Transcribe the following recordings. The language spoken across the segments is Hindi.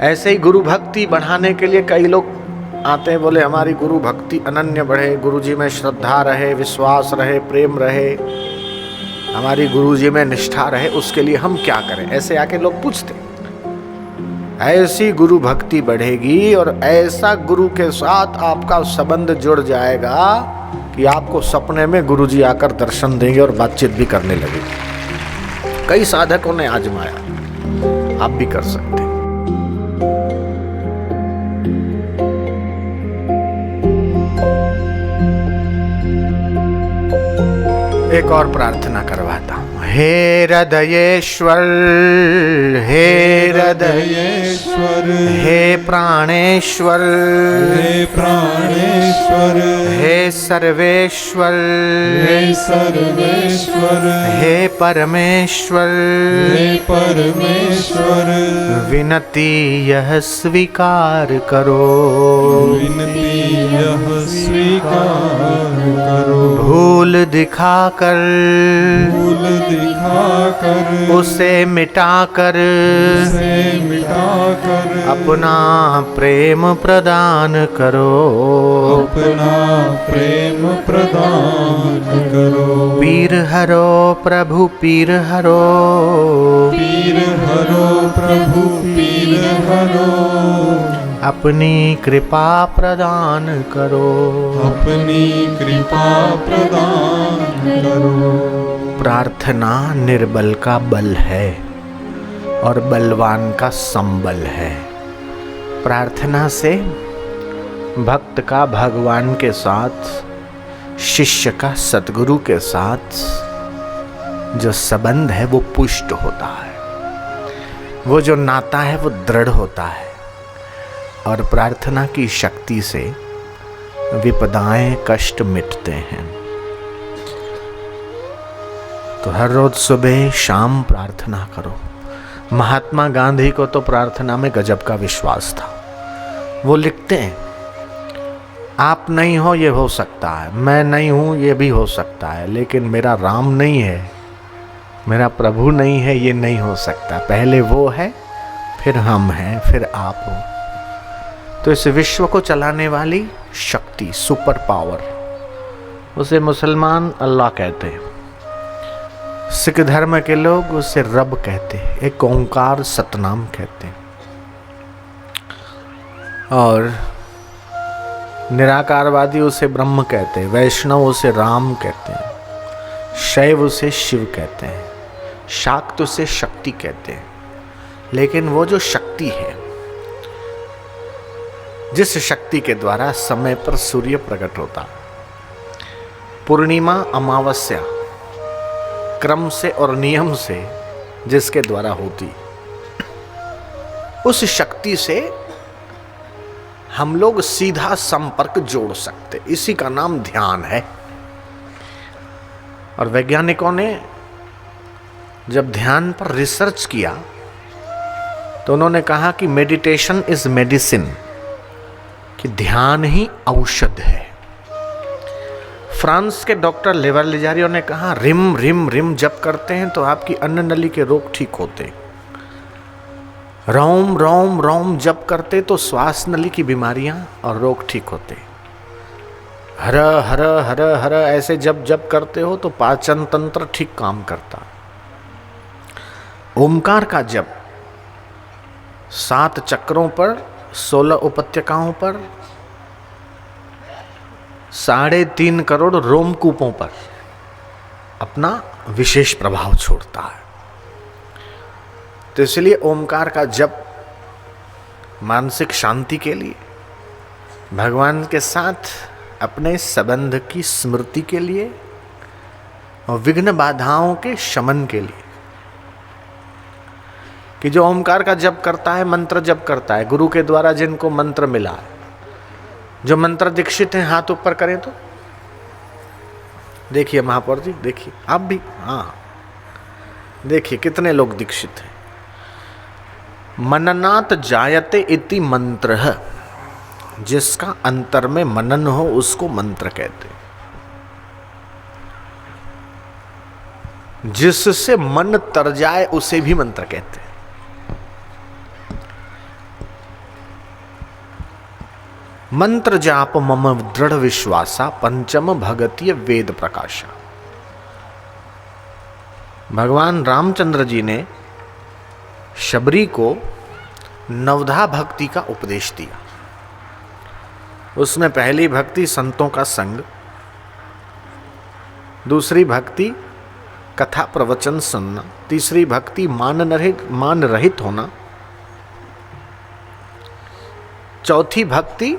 ऐसे ही गुरु भक्ति बढ़ाने के लिए कई लोग आते हैं, बोले हमारी गुरु भक्ति अनन्य बढ़े, गुरु जी में श्रद्धा रहे, विश्वास रहे, प्रेम रहे, हमारी गुरु जी में निष्ठा रहे, उसके लिए हम क्या करें। ऐसे आके लोग पूछते। ऐसी गुरु भक्ति बढ़ेगी और ऐसा गुरु के साथ आपका संबंध जुड़ जाएगा कि आपको सपने में गुरु जी आकर दर्शन देंगे और बातचीत भी करने लगेगी। कई साधकों ने आजमाया, आप भी कर सकते हैं। एक और प्रार्थना करवाता हूँ। हे हृदयेश्वर, हे हृदयेश्वर, हे प्राणेश्वर, हे प्राणेश्वर, हे सर्वेश्वर, हे सर्वेश्वर, हे परमेश्वर, हे परमेश्वर, विनती यह स्वीकार करो, विनती यह स्वीकार करो। भूल दिखाकर, भूल दिखाकर, उसे मिटाकर, उसे मिटाकर, अपना प्रेम प्रदान करो, अपना प्रेम प्रदान करो। पीर हरो प्रभु पीर हरो, पीर हरो प्रभु पीर हरो, अपनी कृपा प्रदान करो, अपनी कृपा प्रदान करो। प्रार्थना निर्बल का बल है और बलवान का संबल है। प्रार्थना से भक्त का भगवान के साथ, शिष्य का सतगुरु के साथ जो संबंध है वो पुष्ट होता है, वो जो नाता है वो दृढ़ होता है। और प्रार्थना की शक्ति से विपदाएं, कष्ट मिटते हैं। तो हर रोज सुबह शाम प्रार्थना करो। महात्मा गांधी को तो प्रार्थना में गजब का विश्वास था। वो लिखते हैं, आप नहीं हो ये हो सकता है, मैं नहीं हूं ये भी हो सकता है, लेकिन मेरा राम नहीं है, मेरा प्रभु नहीं है, ये नहीं हो सकता। पहले वो है, फिर हम हैं, फिर आप हो। तो इस विश्व को चलाने वाली शक्ति, सुपर पावर, उसे मुसलमान अल्लाह कहते हैं, सिख धर्म के लोग उसे रब कहते हैं, एक ओंकार सतनाम कहते हैं, और निराकारवादी उसे ब्रह्म कहते हैं, वैष्णव उसे राम कहते हैं, शैव उसे शिव कहते हैं, शाक्त उसे शक्ति कहते हैं। लेकिन वो जो शक्ति है, जिस शक्ति के द्वारा समय पर सूर्य प्रकट होता, पूर्णिमा अमावस्या क्रम से और नियम से जिसके द्वारा होती, उस शक्ति से हम लोग सीधा संपर्क जोड़ सकते। इसी का नाम ध्यान है। और वैज्ञानिकों ने जब ध्यान पर रिसर्च किया तो उन्होंने कहा कि मेडिटेशन इज मेडिसिन, कि ध्यान ही औषध है। फ्रांस के डॉक्टर लेवरलिजारियो ने कहा, रिम रिम रिम जप करते हैं तो आपकी अन्न नली के रोग ठीक होते, रोम रोम रोम जप करते तो श्वास नली की बीमारियां और रोग ठीक होते, हर हर हर हर ऐसे जब जप करते हो तो पाचन तंत्र ठीक काम करता। ओमकार का जप 7 चक्रों पर, 16 उपत्यकाओं पर, 3.5 करोड़ रोमकूपों पर अपना विशेष प्रभाव छोड़ता है। तो इसलिए ओमकार का जप मानसिक शांति के लिए, भगवान के साथ अपने संबंध की स्मृति के लिए और विघ्न बाधाओं के शमन के लिए। कि जो ओमकार का जप करता है, मंत्र जप करता है, गुरु के द्वारा जिनको मंत्र मिला है, जो मंत्र दीक्षित हैं, हाथ ऊपर करें तो देखिए महापौर जी, देखिए आप भी, हाँ देखिए कितने लोग दीक्षित हैं। मननात् जायते इति मंत्र, जिसका अंतर में मनन हो उसको मंत्र कहते हैं। जिससे मन तर जाए उसे भी मंत्र कहते हैं। मंत्र जाप मम दृढ़ विश्वासा पंचम भगतीय वेद प्रकाशा। भगवान रामचंद्र जी ने शबरी को नवधा भक्ति का उपदेश दिया। उसमें पहली भक्ति संतों का संग, दूसरी भक्ति कथा प्रवचन सुनना, तीसरी भक्ति मान रहित होना, चौथी भक्ति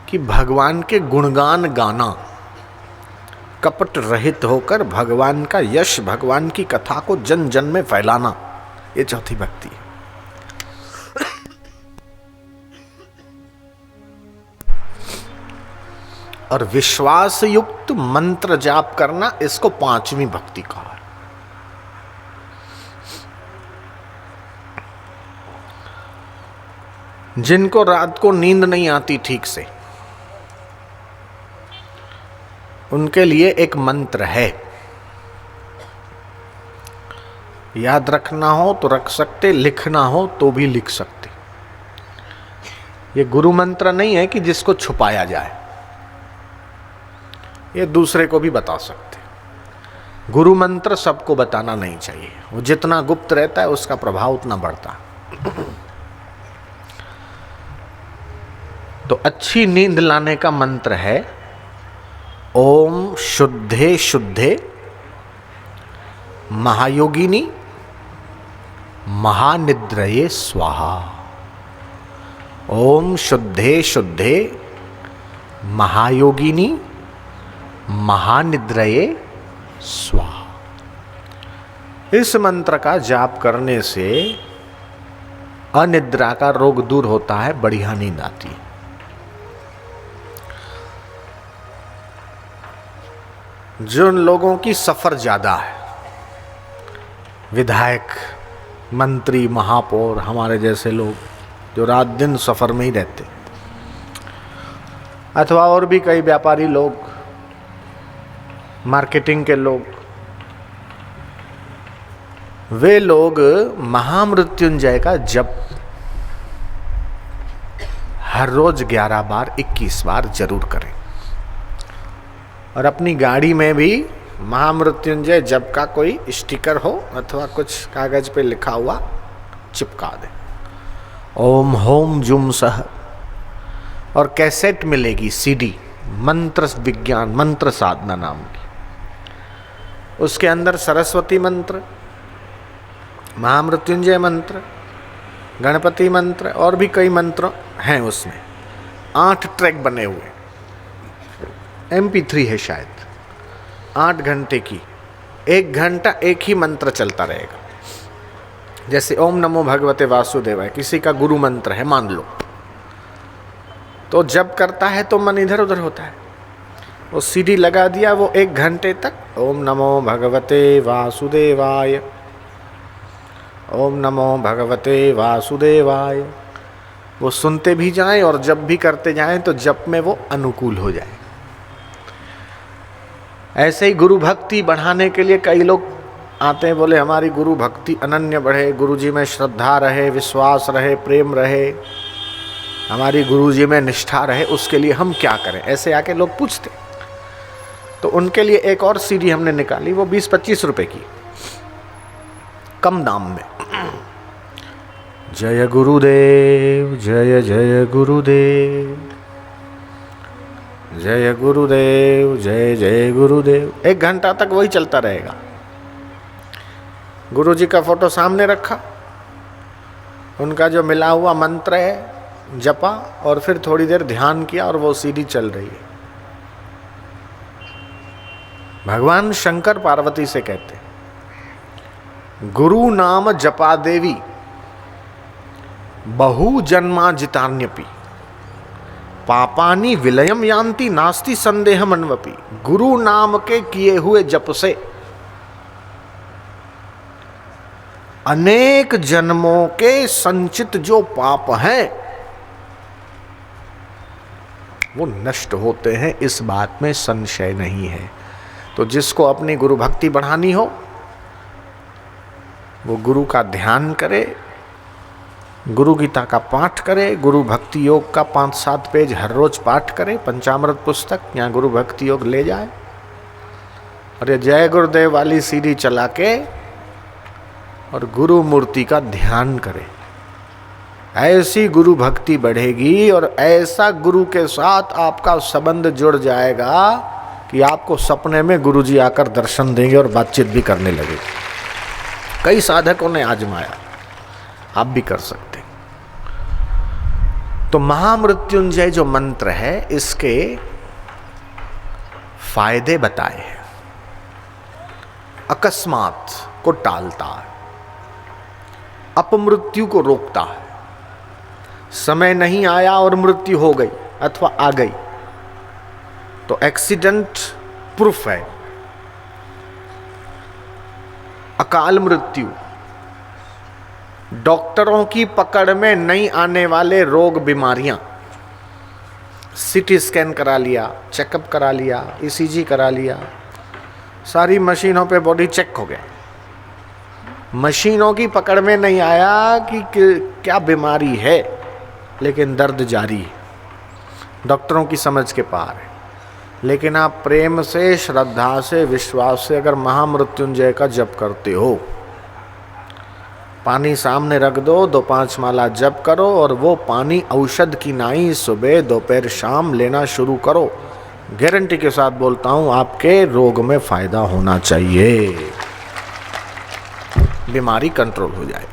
कि भगवान के गुणगान गाना, कपट रहित होकर भगवान का यश, भगवान की कथा को जन जन में फैलाना, ये चौथी भक्ति है। और विश्वास युक्त मंत्र जाप करना, इसको पांचवी भक्ति कहा है। जिनको रात को नींद नहीं आती ठीक से, उनके लिए एक मंत्र है, याद रखना हो तो रख सकते, लिखना हो तो भी लिख सकते। ये गुरु मंत्र नहीं है कि जिसको छुपाया जाए, ये दूसरे को भी बता सकते। गुरु मंत्र सबको बताना नहीं चाहिए, वो जितना गुप्त रहता है उसका प्रभाव उतना बढ़ता है। तो अच्छी नींद लाने का मंत्र है ओम शुद्धे शुद्धे महायोगिनी महानिद्रये स्वाहा। ओम शुद्धे शुद्धे महायोगिनी महानिद्रये स्वाहा। इस मंत्र का जाप करने से अनिद्रा का रोग दूर होता है, बढ़िया नींद आती है। जिन लोगों की सफर ज्यादा है, विधायक, मंत्री, महापौर, हमारे जैसे लोग जो रात दिन सफर में ही रहते, अथवा और भी कई व्यापारी लोग, मार्केटिंग के लोग, वे लोग महामृत्युंजय का जप हर रोज 11 बार 21 बार जरूर करें। और अपनी गाड़ी में भी महामृत्युंजय जप का कोई स्टिकर हो अथवा कुछ कागज पे लिखा हुआ चिपका दें। ओम होम जुम सह। और कैसेट मिलेगी, सीडी, मंत्र विज्ञान, मंत्र साधना नाम की। उसके अंदर सरस्वती मंत्र, महामृत्युंजय मंत्र, गणपति मंत्र और भी कई मंत्र हैं। उसमें 8 ट्रैक बने हुए, MP3 है शायद, 8 घंटे की, 1 घंटा एक ही मंत्र चलता रहेगा। जैसे ओम नमो भगवते वासुदेवाय किसी का गुरु मंत्र है मान लो, तो जब करता है तो मन इधर उधर होता है, वो CD लगा दिया, वो 1 घंटे तक ओम नमो भगवते वासुदेवाय, ओम नमो भगवते वासुदेवाय, वो सुनते भी जाएं और जब भी करते जाएं तो जप में वो अनुकूल हो जाए। ऐसे ही गुरु भक्ति बढ़ाने के लिए कई लोग आते हैं, बोले हमारी गुरु भक्ति अनन्य बढ़े, गुरु जी में श्रद्धा रहे, विश्वास रहे, प्रेम रहे, हमारी गुरु जी में निष्ठा रहे, उसके लिए हम क्या करें। ऐसे आके लोग पूछते, तो उनके लिए एक और CD हमने निकाली, वो 20-25 रुपए की, कम दाम में। जय गुरुदेव, जय जय गुरुदेव, जय गुरुदेव, जय जय गुरुदेव। 1 घंटा तक वही चलता रहेगा। गुरु जी का फोटो सामने रखा, उनका जो मिला हुआ मंत्र है जपा, और फिर थोड़ी देर ध्यान किया और वो CD चल रही है। भगवान शंकर पार्वती से कहते, गुरु नाम जपा देवी बहु जन्मा जितान्यपि पापानी विलयम यान्ति नास्ति संदेह मनवपि। गुरु नाम के किए हुए जप से अनेक जन्मों के संचित जो पाप हैं वो नष्ट होते हैं, इस बात में संशय नहीं है। तो जिसको अपनी गुरु भक्ति बढ़ानी हो वो गुरु का ध्यान करे, गुरु गीता का पाठ करे, गुरु भक्ति योग का 5-7 पेज हर रोज पाठ करे, पंचामृत पुस्तक या गुरु भक्ति योग ले जाए और ये जय गुरुदेव वाली सीढ़ी चला के और गुरु मूर्ति का ध्यान करे। ऐसी गुरु भक्ति बढ़ेगी और ऐसा गुरु के साथ आपका संबंध जुड़ जाएगा कि आपको सपने में गुरु जी आकर दर्शन देंगे और बातचीत भी करने लगेगी। कई साधकों ने आजमाया, आप भी कर सकते। तो महामृत्युंजय जो मंत्र है इसके फायदे बताए हैं। अकस्मात को टालता है, अपमृत्यु को रोकता है। समय नहीं आया और मृत्यु हो गई अथवा आ गई तो एक्सीडेंट प्रूफ है। अकाल मृत्यु, डॉक्टरों की पकड़ में नहीं आने वाले रोग बीमारियां, सीटी स्कैन करा लिया, चेकअप करा लिया, ईसीजी करा लिया, सारी मशीनों पे बॉडी चेक हो गया, मशीनों की पकड़ में नहीं आया कि क्या बीमारी है, लेकिन दर्द जारी है, डॉक्टरों की समझ के पार है। लेकिन आप प्रेम से, श्रद्धा से, विश्वास से अगर महामृत्युंजय का जप करते हो, पानी सामने रख दो, 2-5 माला जप करो और वो पानी औषध की नाई सुबह दोपहर शाम लेना शुरू करो। गारंटी के साथ बोलता हूँ आपके रोग में फायदा होना चाहिए, बीमारी कंट्रोल हो जाए।